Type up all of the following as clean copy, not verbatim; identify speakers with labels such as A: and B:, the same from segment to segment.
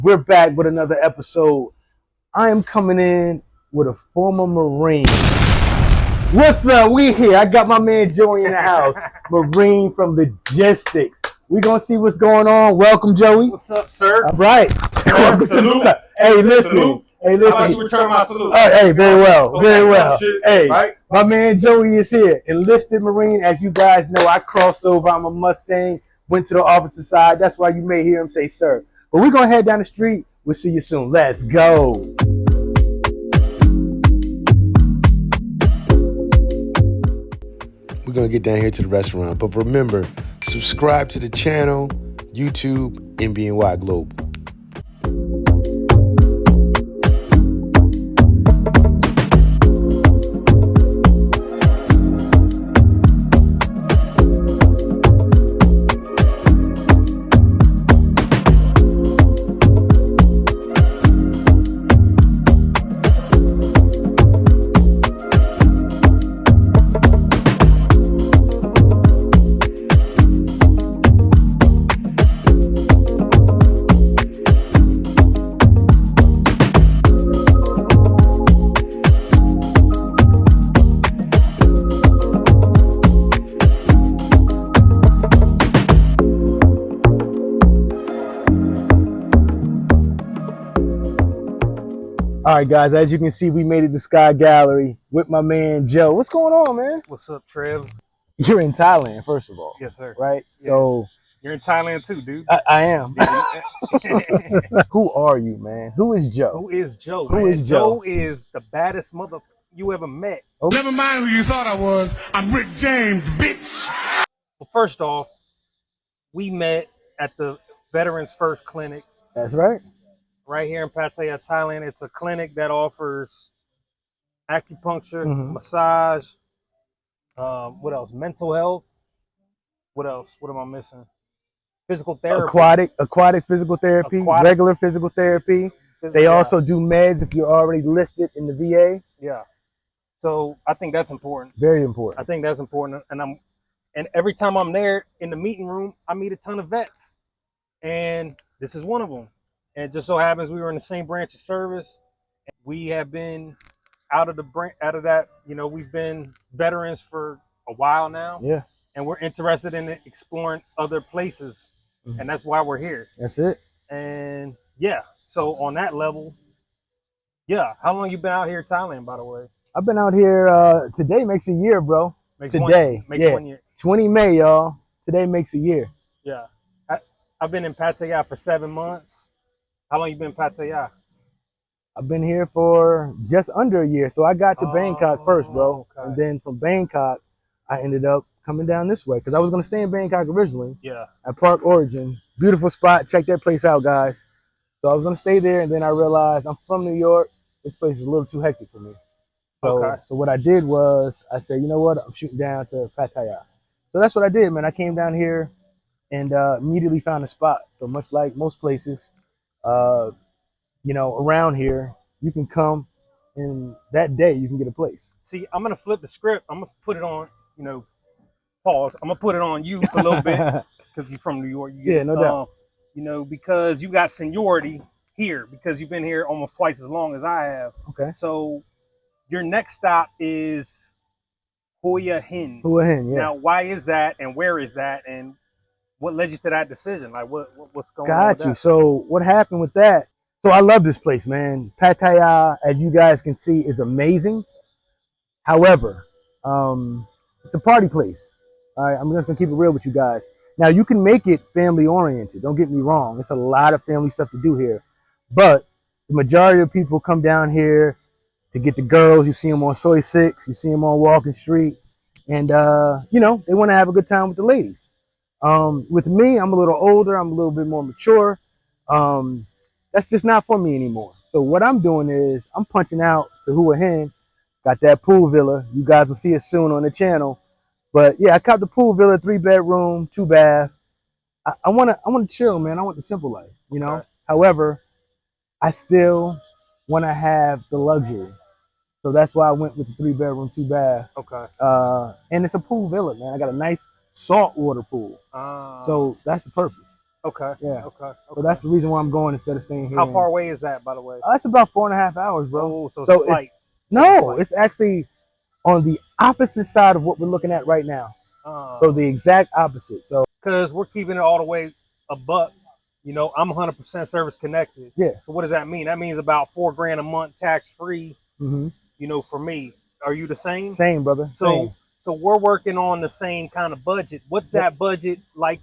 A: We're back with another episode. I am coming in with a former Marine. What's up? We here. I got my man Joey in the house. Marine from Logistics. We gonna see what's going on. Welcome, Joey.
B: What's up, sir?
A: All right.
B: Salute.
A: Hey, listen.
B: Salute.
A: Hey,
B: How
A: listen.
B: about you return my salute?
A: Hey, very well.
B: Okay,
A: Very well.
B: shit,
A: Hey,
B: right?
A: my man Joey is here. Enlisted Marine. As you guys know, I crossed over. I'm a Mustang. Went to the officer side. That's why you may hear him say, sir. But we're going to head down the street. We'll see you soon. Let's go. We're going to get down here to the restaurant. But remember, subscribe to the channel, YouTube, NBNYGlobal. All right, guys, as you can see, we made it to Sky Gallery with my man, Joe. What's going on, man?
B: What's up, Trev?
A: You're in Thailand, first of all.
B: Yes, sir.
A: Right?
B: Yeah.
A: So
B: You're in Thailand too, dude.
A: I am.
B: Yeah.
A: Who are you, man? Who is Joe?
B: Who is Joe?
A: Who
B: man?
A: is Joe?
B: Joe is the baddest mother you ever met.
A: Okay.
C: Never mind who you thought I was. I'm Rick James, bitch.
B: Well, first off, we met at the Veterans First Clinic
A: That's right.
B: right here in Pattaya, Thailand. It's a clinic that offers acupuncture, massage, what else? Mental health. What else? What am I missing? Physical therapy.
A: Aquatic physical therapy, regular physical therapy. They also do meds if you're already listed in the VA.
B: Yeah. So I think that's important.
A: Very important.
B: I think that's important. And every time I'm there in the meeting room, I meet a ton of vets. And this is one of them. And it just so happens we were in the same branch of service. We have been out of that, we've been veterans for a while now.
A: Yeah.
B: And we're interested in exploring other places. And that's why we're here.
A: That's it.
B: And yeah, so on that level, yeah. How long you been out here in Thailand, by the way?
A: I've been out here, today makes a year, bro.
B: Makes
A: today.
B: Makes
A: yeah.
B: 1 year.
A: 20 May, y'all. Today makes a year.
B: Yeah. I've been in Pattaya for 7 months. How long you been in Pattaya?
A: I've been here for just under a year. So I got to Bangkok first, bro.
B: Okay.
A: And then from Bangkok, I ended up coming down this way because I was going to stay in Bangkok originally.
B: Yeah.
A: At Park Origin. Beautiful spot. Check that place out, guys. So I was going to stay there, and then I realized I'm from New York. This place is a little too hectic for me. So what I did was I said, you know what? I'm shooting down to Pattaya. So that's what I did, man. I came down here and immediately found a spot. So much like most places, around here, you can come and that day you can get a place.
B: See, I'm going to flip the script. I'm going to put it on, pause. I'm going to put it on you a little bit because you're from New York.
A: No doubt.
B: Because you got seniority here because you've been here almost twice as long as I have.
A: Okay.
B: So your next stop is Hua Hin.
A: Hua Hin, yeah.
B: Now, why is that and where is that and what led you to that decision? Like, what's going on
A: Got
B: with
A: you.
B: that?
A: So what happened with that? So I love this place, man. Pattaya, as you guys can see, is amazing. However, it's a party place. All right, I'm just gonna keep it real with you guys. Now you can make it family oriented. Don't get me wrong. It's a lot of family stuff to do here, but the majority of people come down here to get the girls. You see them on Soy 6. You see them on Walking Street, and they want to have a good time with the ladies. With me, I'm a little older. I'm a little bit more mature. That's just not for me anymore. So what I'm doing is I'm punching out to Hua Hin. Got that pool villa. You guys will see it soon on the channel. But yeah, I caught the pool villa, 3-bedroom, 2-bath. I wanna chill, man. I want the simple life,
B: Okay.
A: However, I still wanna have the luxury. So that's why I went with the 3-bedroom, 2-bath.
B: Okay.
A: And it's a pool villa, man. I got a nice saltwater pool. So that's the purpose.
B: Okay.
A: Yeah.
B: Okay.
A: So that's the reason why I'm going instead of staying here.
B: How far away is that, by the way?
A: It's about 4.5 hours, bro.
B: Oh, so it's a flight.
A: No, it's actually on the opposite side of what we're looking at right now. So the exact opposite. So
B: because we're keeping it all the way a buck. You know, I'm 100% service connected.
A: yeah.
B: So what does that mean? That means about $4,000 a month tax free.
A: Mm-hmm.
B: You know, for me. Are you the same?
A: Same, brother.
B: So so we're working on the same kind of budget. What's that budget like?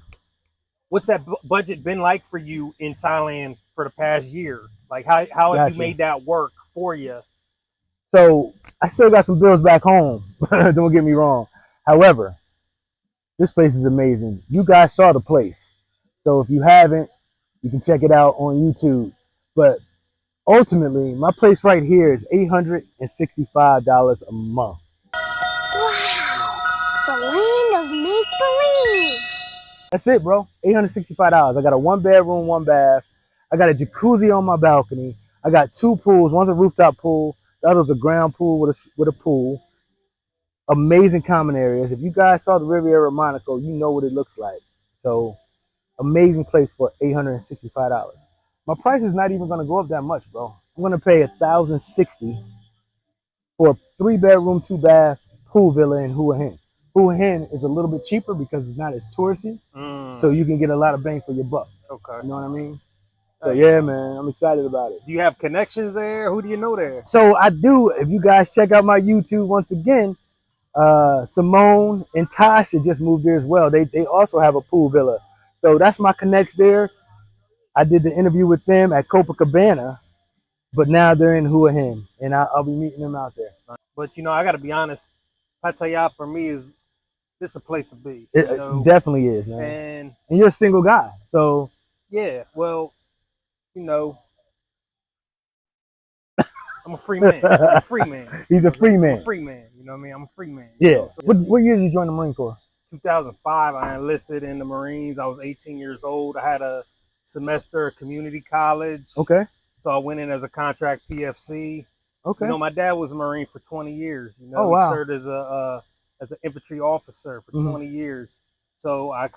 B: What's that budget been like for you in Thailand for the past year? Like how have you made that work for you?
A: So I still got some bills back home. Don't get me wrong. However, this place is amazing. You guys saw the place. So if you haven't, you can check it out on YouTube. But ultimately, my place right here is $865 a month.
D: Wow, the land of make-believe.
A: That's it, bro. $865. I got a 1 bedroom, 1 bath. I got a jacuzzi on my balcony. I got 2 pools. One's a rooftop pool. The other's a ground pool with a pool. Amazing common areas. If you guys saw the Riviera Monaco, you know what it looks like. So amazing place for $865. My price is not even gonna go up that much, bro. I'm gonna pay $1,060 for a 3 bedroom, 2 bath pool villa in Hua Hin. Hua Hin is a little bit cheaper because it's not as touristy, so you can get a lot of bang for your buck.
B: Okay.
A: You know what I mean? So yeah, man, I'm excited about it.
B: Do you have connections there? Who do you know there?
A: So I do. If you guys check out my YouTube once again, Simone and Tasha just moved there as well. They also have a pool villa. So that's my connects there. I did the interview with them at Copacabana, but now they're in Hua Hin, and I'll be meeting them out there.
B: But you know, I got to be honest. Pattaya for me is it's a place to be.
A: It definitely is, man. And you're a single guy, so
B: yeah. Well, you know, I'm a free man. I'm a free man.
A: He's a free man.
B: I'm a free man. You know what I mean? I'm a free man.
A: Yeah.
B: You know? So,
A: what year did you join the Marine Corps?
B: 2005. I enlisted in the Marines. I was 18 years old. I had a semester at community college.
A: Okay.
B: So I went in as a contract PFC.
A: Okay.
B: You know, my dad was a Marine for 20 years. You know,
A: oh, wow.
B: He served as an infantry officer for 20 years. So I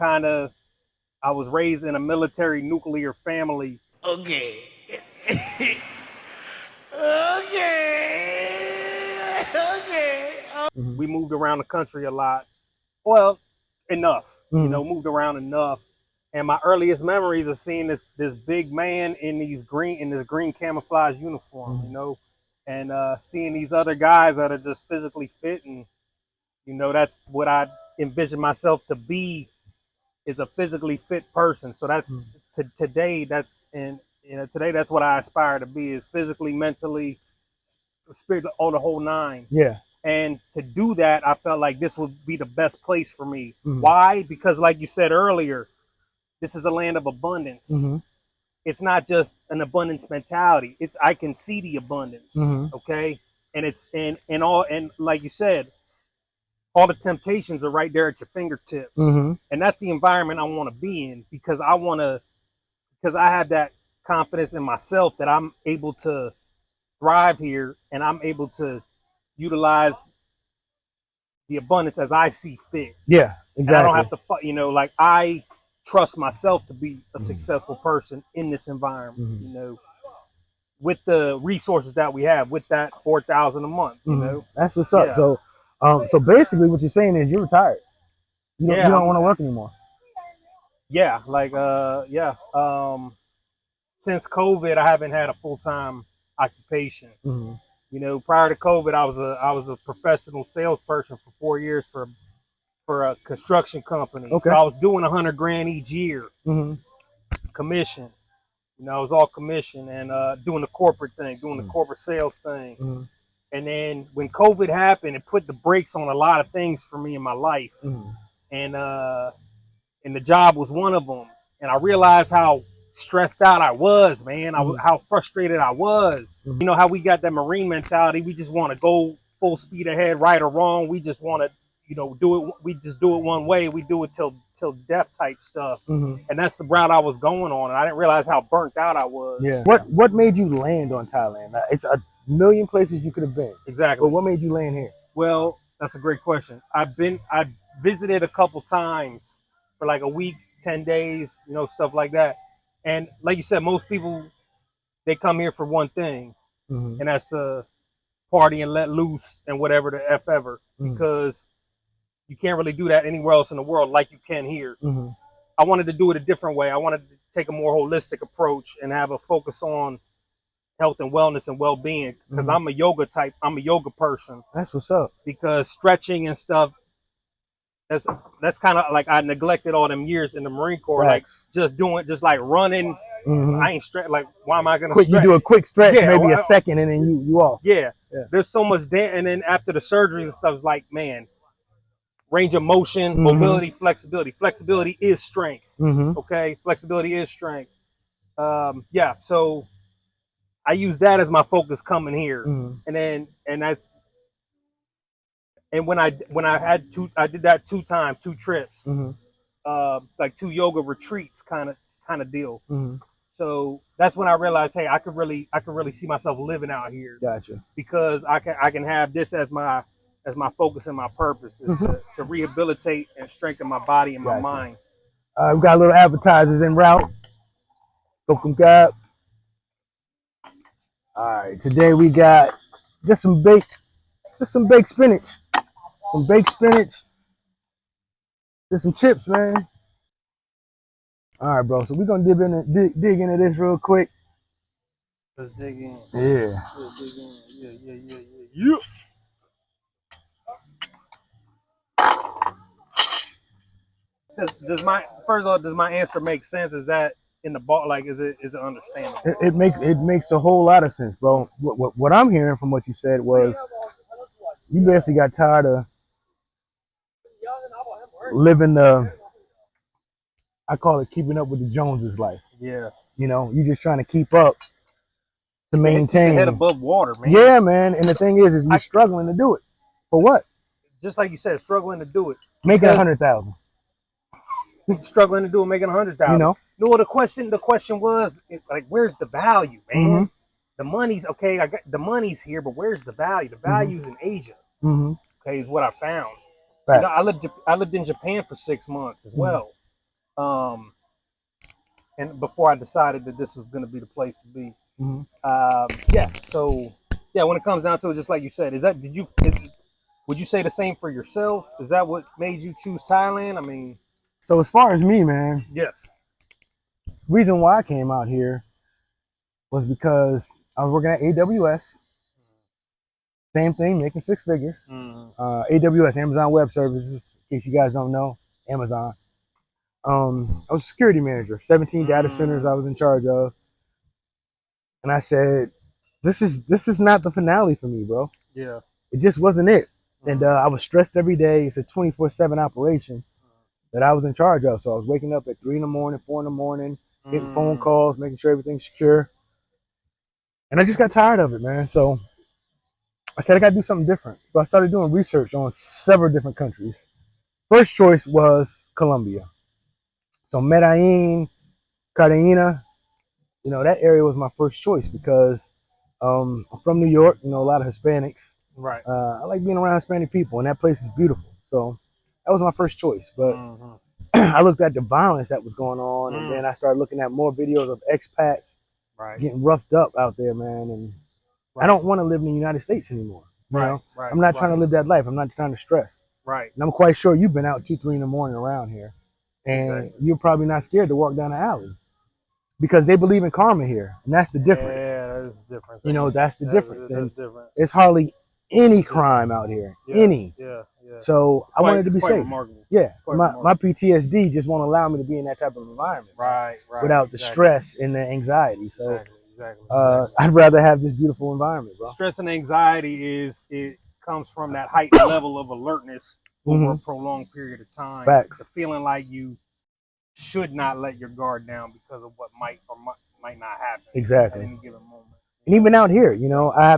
B: was raised in a military nuclear family.
C: Okay. Okay.
B: We moved around the country a lot. Well, enough. You know, moved around enough. And my earliest memories of seeing this big man in this green camouflage uniform, you know, and seeing these other guys that are just physically fit, and you know, that's what I envision myself to be, is a physically fit person. So that's today. Today that's what I aspire to be: is physically, mentally, spiritually, all the whole nine.
A: Yeah.
B: And to do that, I felt like this would be the best place for me. Why? Because, like you said earlier, this is a land of abundance. It's not just an abundance mentality. I can see the abundance. Okay. And it's and like you said, all the temptations are right there at your fingertips. And that's the environment I want to be in, because I have that confidence in myself that I'm able to thrive here, and I'm able to utilize the abundance as I see fit.
A: Yeah, exactly.
B: And I don't have to, you know, like, I trust myself to be a successful person in this environment, you know, with the resources that we have, with that $4,000 a month, you know.
A: That's what's up. So, so basically, what you're saying is you're retired. You don't want to work anymore.
B: Yeah, like since COVID, I haven't had a full-time occupation. You know, prior to COVID, I was a professional salesperson for 4 years for a construction company. Okay. So I was doing $100,000 each year, commission. You know, it was all commission, and doing the corporate thing, doing the corporate sales thing. And then when COVID happened, it put the brakes on a lot of things for me in my life, and the job was one of them. And I realized how stressed out I was, man. How frustrated I was. You know how we got that Marine mentality. We just want to go full speed ahead, right or wrong. We just want to, you know, do it. We just do it one way. We do it till death type stuff. And that's the route I was going on. And I didn't realize how burnt out I was.
A: Yeah. What made you land on Thailand? It's a million places you could have been.
B: Exactly.
A: But what made you land here?
B: Well, that's a great question. I visited a couple times for like a week 10 days, you know, stuff like that. And like you said, most people, they come here for one thing, and that's to party and let loose and whatever the F ever, because you can't really do that anywhere else in the world like you can here. I wanted to do it a different way. I wanted to take a more holistic approach and have a focus on health and wellness and well-being, because I'm a yoga person.
A: That's what's up.
B: Because stretching and stuff, that's kind of like I neglected all them years in the Marine Corps.
A: Facts.
B: Like just like running. I ain't like, why am I gonna
A: quick,
B: stretch?
A: You do a quick stretch,
B: Yeah,
A: maybe a second, and then you off.
B: Yeah. There's so much and then after the surgeries and stuff, it's like, man, range of motion, mobility, flexibility. Flexibility is strength. Okay, flexibility is strength. Yeah, so I use that as my focus coming here, and when I did that 2 times, 2 trips, like 2 yoga retreats, kind of deal. So that's when I realized, hey, I could really see myself living out here.
A: Gotcha.
B: Because I can have this as my focus and my purpose is to rehabilitate and strengthen my body and my mind.
A: We've got little appetizers en route. Welcome, God. All right, today we got just some baked spinach, just some chips, man. All right, bro. So we're gonna dig into this real quick.
B: Let's dig in.
A: Yeah.
B: Let's dig in. Yeah. Does my answer make sense? Is that in the ball? Like, is it understandable?
A: It makes a whole lot of sense, bro. What I'm hearing from what you said was you basically got tired of living I call it keeping up with the Joneses life.
B: Yeah.
A: You know, you just trying to keep up to maintain.
B: Keep your head above water, man.
A: Yeah, man. And the thing is you're struggling to do it. For what?
B: Just like you said, struggling to do it.
A: Making 100,000.
B: Struggling to do it, making 100,000.
A: You know?
B: No, the question was like, where's the value, man? The money's okay. The money's here, but where's the value? The value's in Asia. Okay, is what I found. Right. You know, I lived in Japan for 6 months as well. And before I decided that this was going to be the place to be. So when it comes down to it, just like you said, would you say the same for yourself? Is that what made you choose Thailand? I mean,
A: so as far as me, man,
B: yes.
A: Reason why I came out here was because I was working at AWS. Same thing, making 6 figures. AWS, Amazon Web Services, in case you guys don't know, Amazon. I was a security manager, 17 data centers I was in charge of. And I said, this is not the finale for me, bro.
B: Yeah.
A: It just wasn't it. And I was stressed every day. It's a 24/7 operation that I was in charge of. So I was waking up at 3 in the morning, 4 in the morning, getting phone calls, making sure everything's secure. And I just got tired of it, man. So I said I got to do something different. So I started doing research on several different countries. First choice was Colombia. So Medellin, Cartagena, you know, that area was my first choice because I'm from New York, you know, a lot of Hispanics.
B: Right.
A: I like being around Hispanic people, and that place is beautiful. So that was my first choice. But I looked at the violence that was going on, and then I started looking at more videos of expats getting roughed up out there, man. And I don't want to live in the United States anymore. You know? I'm not trying to live that life. I'm not trying to stress.
B: Right.
A: And I'm quite sure you've been out 2, 3 in the morning around here, and you're probably not scared to walk down the alley because they believe in karma here, and that's the difference.
B: Yeah, that's the difference.
A: You know, that's the difference.
B: That's different.
A: It's hardly any crime out here. Any.
B: Yeah.
A: So I wanted to be safe.
B: Remarkable.
A: Yeah. My PTSD just won't allow me to be in that type of environment.
B: Right.
A: Without the stress and the anxiety. So
B: exactly.
A: I'd rather have this beautiful environment, bro.
B: Stress and anxiety comes from that heightened level of alertness over a prolonged period of time.
A: Facts.
B: The feeling like you should not let your guard down because of what might or might not happen.
A: Exactly.
B: At any given moment.
A: And even out here, you know, I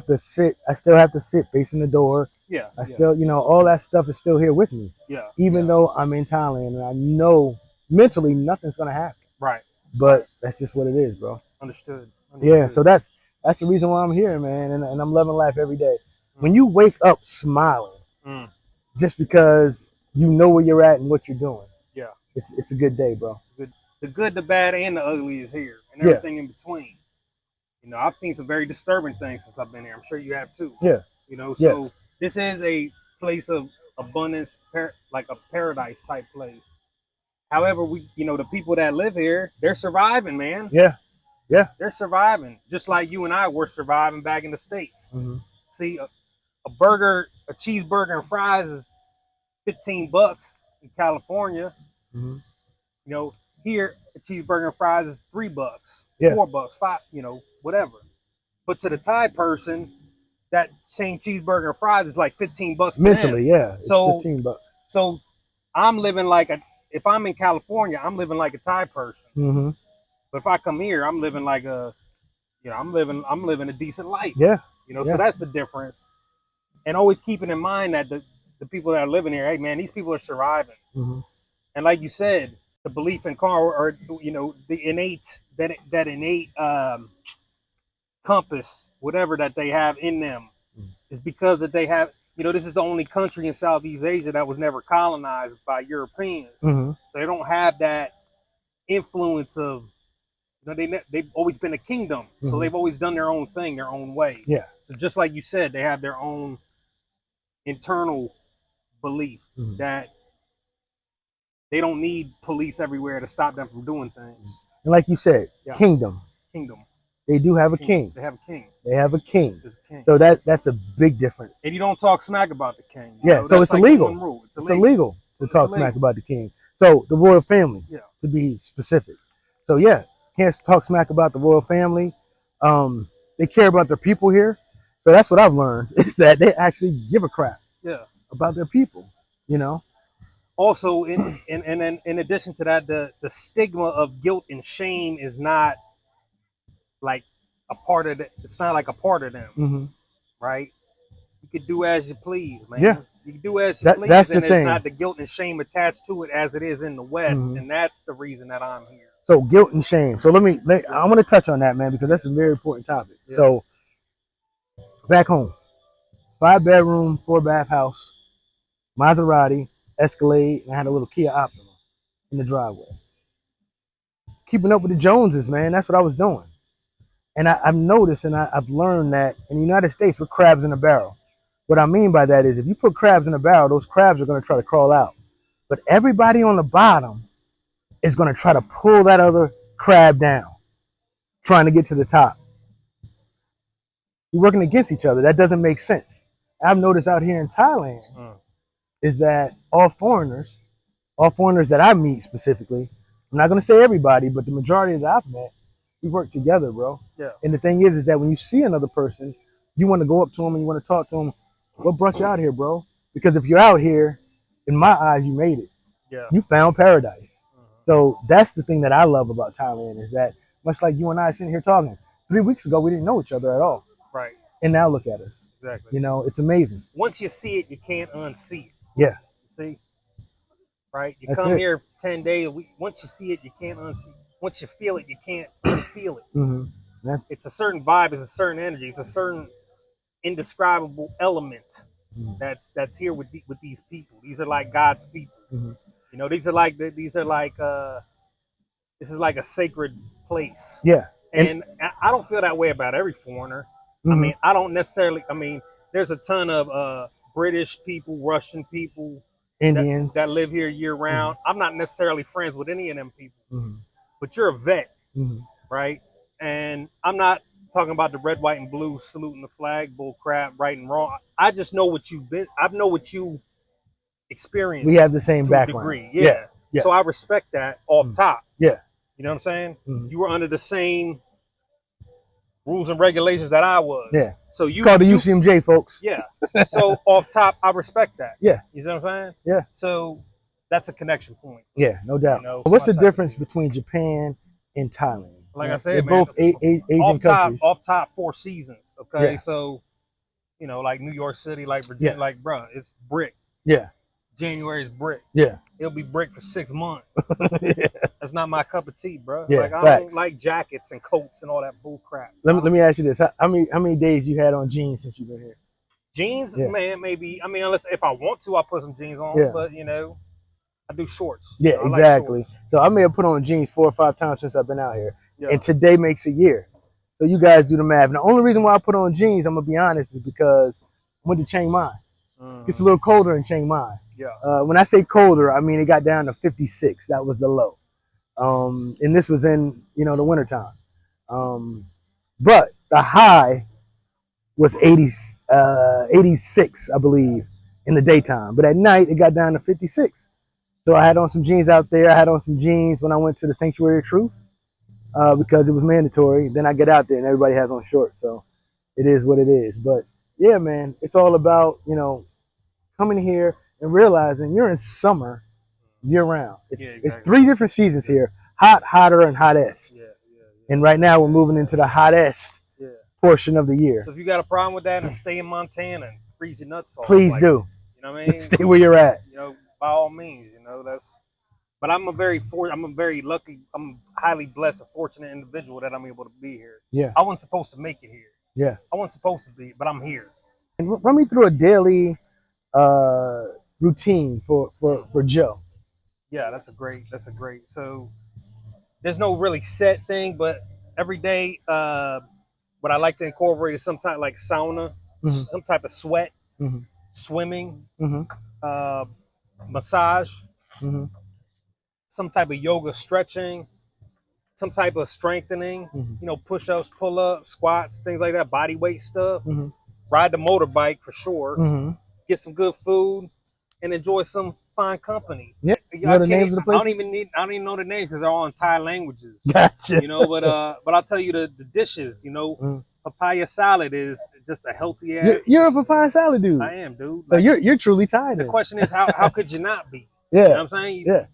A: still have to sit facing the door.
B: Yeah.
A: I still, you know, all that stuff is still here with me.
B: Yeah.
A: Even though I'm in Thailand and I know mentally nothing's gonna happen.
B: Right.
A: But that's just what it is, bro.
B: Understood.
A: Yeah, so that's the reason why I'm here, man, and I'm loving life every day. When you wake up smiling, just because you know where you're at and what you're doing, It's a good day, bro.
B: It's good. The good, the bad, and the ugly is here, and
A: Yeah.
B: everything in between. You know, I've seen some very disturbing things since I've been here. I'm sure you have too.
A: Yeah.
B: You know,
A: Yeah.
B: so this is a place of abundance, like a paradise type place. However, the people that live here, they're surviving, man.
A: Yeah. Yeah.
B: They're surviving, just like you and I were surviving back in the States.
A: Mm-hmm.
B: See, a burger, a cheeseburger and fries is $15 in California.
A: Mm-hmm.
B: You know, here a cheeseburger and fries is $3,
A: Yeah.
B: $4, $5, whatever. But to the Thai person, that same cheeseburger and fries is like $15
A: Mentally, yeah. It's
B: So
A: $15.
B: So I'm living like if I'm in California, I'm living like a Thai person.
A: Mm-hmm.
B: But if I come here, I'm living like I'm living a decent life.
A: Yeah.
B: So that's the difference. And always keeping in mind that the people that are living here, hey man, these people are surviving.
A: Mm-hmm.
B: And like you said, the belief in karma, or the innate compass, whatever that they have in them, is because that they have. This is the only country in Southeast Asia that was never colonized by Europeans.
A: Mm-hmm.
B: So they don't have that influence of, they've always been a kingdom.
A: Mm-hmm.
B: So they've always done their own thing, their own way.
A: Yeah.
B: So just like you said, they have their own internal belief
A: Mm-hmm.
B: that they don't need police everywhere to stop them from doing things.
A: And like you said,
B: Yeah.
A: kingdom. They do have a king.
B: They have a king.
A: They have a king.
B: There's a king.
A: So that's a big difference.
B: And you don't talk smack about the king.
A: Yeah, so
B: that's
A: it's
B: like
A: illegal.
B: one rule. It's
A: It's
B: illegal.
A: illegal to talk
B: illegal.
A: smack about the king. So the royal family,
B: Yeah.
A: to be specific. So yeah, can't talk smack about the royal family. They care about their people here. So that's what I've learned, is that they actually give a crap about their people,
B: Also, in addition to that, the stigma of guilt and shame is not like a part of it's not like a part of them,
A: Mm-hmm.
B: right? You can do as you please, man.
A: Yeah.
B: You can do as you please,
A: that's the
B: and there's
A: thing.
B: not the guilt and shame attached to it as it is in the West,
A: Mhm.
B: and that's the reason that I'm here.
A: So guilt and shame. So I want to touch on that, man, because that's a very important topic.
B: Yeah.
A: So back home, 5-bedroom, 4-bath house, Maserati, Escalade, and I had a little Kia Optima in the driveway. Keeping up with the Joneses, man. That's what I was doing. And I've noticed and I've learned that in the United States, we're crabs in a barrel. What I mean by that is if you put crabs in a barrel, those crabs are going to try to crawl out. But everybody on the bottom is going to try to pull that other crab down, trying to get to the top. You're working against each other. That doesn't make sense. I've noticed out here in Thailand is that all foreigners that I meet specifically, I'm not going to say everybody, but the majority that I've met, we work together, bro.
B: Yeah.
A: And the thing is that when you see another person, you want to go up to them and you want to talk to them. What brought you out here, bro? Because if you're out here, in my eyes, you made it.
B: Yeah.
A: You found paradise. So that's the thing that I love about Thailand, is that much like you and I sitting here talking, 3 weeks ago, we didn't know each other at all.
B: Right.
A: And now look at us.
B: Exactly.
A: It's amazing.
B: Once you see it, you can't unsee it.
A: Yeah.
B: See? Right? You
A: That's
B: come
A: it.
B: here 10 days a week. Once you see it, you can't unsee it. Once you feel it, you can't unfeel it.
A: Mm-hmm. Yeah.
B: It's a certain vibe, it's a certain energy, it's a certain indescribable element that's here with these people. These are like God's people.
A: Mm-hmm.
B: These are like this is like a sacred place.
A: Yeah.
B: And I don't feel that way about every foreigner.
A: Mm-hmm.
B: I don't necessarily. There's a ton of British people, Russian people,
A: Indians
B: that live here year round. I'm not necessarily friends with any of them people.
A: Mm-hmm.
B: But you're a vet,
A: Mm-hmm.
B: right? And I'm not talking about the red, white, and blue saluting the flag, bull crap, right and wrong. I just know what you've been. I know what you experienced.
A: We have the same
B: to
A: background.
B: a degree. Yeah.
A: Yeah.
B: So I respect that off top.
A: Yeah.
B: You know what I'm saying?
A: Mm-hmm.
B: You were under the same rules and regulations that I was.
A: Yeah.
B: So you
A: Called the UCMJ, folks.
B: Yeah. So off top, I respect that.
A: Yeah.
B: You see what I'm saying?
A: Yeah.
B: So that's a connection point.
A: Yeah, no doubt.
B: it's
A: What's the
B: my type.
A: difference between Japan and Thailand?
B: Like I said,
A: they're
B: man,
A: both Asian countries.
B: Off top 4 seasons. Okay,
A: Yeah.
B: so like New York City, like Virginia,
A: Yeah.
B: like bruh, it's brick.
A: Yeah.
B: January's brick.
A: Yeah.
B: It'll be brick for 6 months.
A: Yeah.
B: That's not my cup of tea, bro.
A: Yeah,
B: Like I
A: facts.
B: don't like jackets and coats and all that bull crap.
A: Let me ask you this: how many days you had on jeans since you've been here?
B: Jeans,
A: Yeah.
B: man, maybe. Unless if I want to, I put some jeans on.
A: Yeah.
B: But I do shorts.
A: Yeah,
B: I like
A: exactly.
B: shorts.
A: So I may have put on jeans 4 or 5 times since I've been out here.
B: Yeah.
A: And today makes a year. So you guys do the math. And the only reason why I put on jeans, I'm gonna be honest, is because I went to Chiang Mai. It's a little colder in Chiang Mai.
B: Yeah.
A: When I say colder, I mean it got down to 56. That was the low. And this was in, you know, the wintertime. But the high was 86, I believe, in the daytime. But at night, it got down to 56. So I had on some jeans out there. I had on some jeans when I went to the Sanctuary of Truth because it was mandatory. Then I get out there and everybody has on shorts. So it is what it is. But yeah, man, it's all about, you know, coming here and realizing you're in summer year round. It's 3 different seasons here: hot, hotter, and hottest.
B: Yeah.
A: And right now we're moving into the hottest portion of the year.
B: So if you got a problem with that, and stay in Montana and freeze your nuts off.
A: Please do.
B: You know what I mean?
A: Stay where you're at.
B: You know, by all means. You know, that's. But I'm a very lucky. I'm highly blessed, a fortunate individual that I'm able to be here.
A: Yeah.
B: I wasn't supposed to make it here.
A: Yeah.
B: I wasn't supposed to be, but I'm here.
A: And run me through a daily routine for Joe.
B: Yeah, that's a great. So there's no really set thing, but every day, what I like to incorporate is some type like sauna, some type of sweat, swimming, massage, some type of yoga, stretching, some type of strengthening. You know, push-ups, pull-ups, squats, things like that, body weight stuff. Ride the motorbike for sure. Get some good food and enjoy some fine company.
A: Yeah. You know the names of the places?
B: I don't even know the names because they're all in Thai languages.
A: Gotcha.
B: You know, but I'll tell you the dishes. You know, papaya salad is just a healthy ass.
A: You're a papaya salad dude.
B: I am, dude.
A: So
B: Like,
A: you're truly Thai.
B: the question is how could you not be?
A: Yeah.
B: You know what I'm saying?
A: Yeah.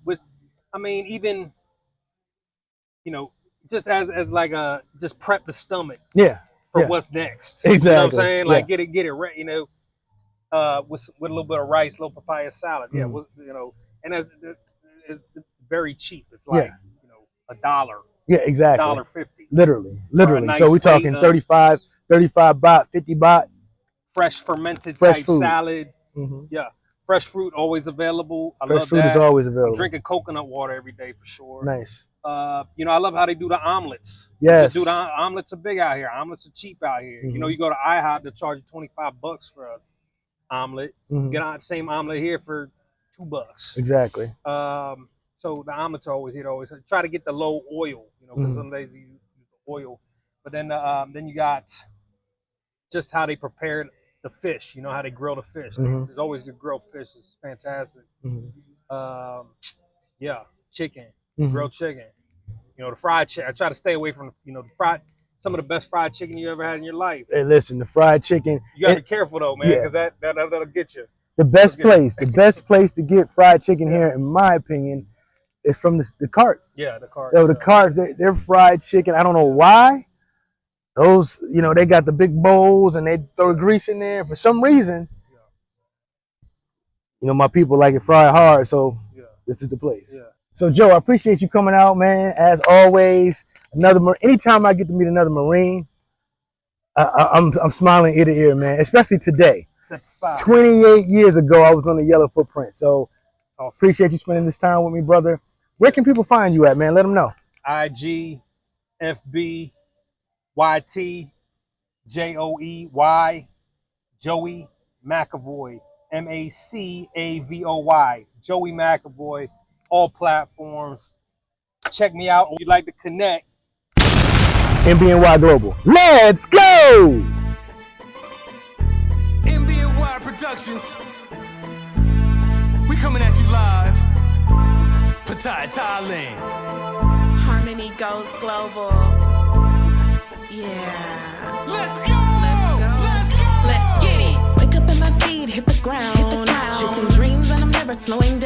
B: I mean, even, you know, just as like just prep the stomach.
A: Yeah.
B: For what's next.
A: Exactly.
B: You know what I'm saying?
A: Yeah.
B: Like get it ready. You know, with a little bit of rice, a little papaya salad. Yeah. You know, and it's very cheap. It's like you know $1.
A: Yeah, exactly.
B: $1.50.
A: Literally.
B: Nice
A: So we're talking 35 baht, 50 baht.
B: Fresh fermented type
A: food.
B: salad. Yeah. Fresh fruit always available. I
A: Fresh
B: love
A: fruit
B: that.
A: is always available.
B: I'm drinking coconut water every day for sure.
A: Nice.
B: You know, I love how they do the omelets.
A: Yes.
B: Dude, omelets are big out here. Omelets are cheap out here. You know, you go to IHOP, they'll charge you $25 for an omelet. Get on the same omelet here for $2.
A: Exactly.
B: So the omelets are always here. Always try to get the low oil, you know, because some days you use the oil. But then you got just how they prepared the fish. You know how they grill the fish. There's always the grilled fish. It's fantastic. Yeah, chicken, grilled chicken. You know, the fried chicken. I try to stay away from some of the best fried chicken you ever had in your life.
A: Hey, listen, the fried chicken.
B: You gotta be careful though, man, because that'll get you.
A: The best place to get fried chicken here, in my opinion, is from the carts.
B: Yeah, the carts.
A: Yo, the carts, they're fried chicken. I don't know why. Those, you know, they got the big bowls and they throw grease in there. For some reason, you know, my people like it fried hard, so this is the place. Yeah. So, Joe, I appreciate you coming out, man. As always, anytime I get to meet another Marine, I'm smiling ear to ear, man. Especially today. 28 years ago, I was on the Yellow Footprint. So, awesome. Appreciate you spending this time with me, brother. Where can people find you at, man? Let them know.
B: IG, FB, YT, JOEY, Joey McAvoy, MACAVOY, Joey McAvoy, all platforms. Check me out if you'd like to connect.
A: NBNYGlobal. Let's go!
C: NBNY Productions. We coming at you live. Pattaya, Thailand.
E: Harmony goes global. Yeah.
C: Let's go!
E: Let's get it. Wake up and my feet hit the ground. Chasing dreams and I'm never slowing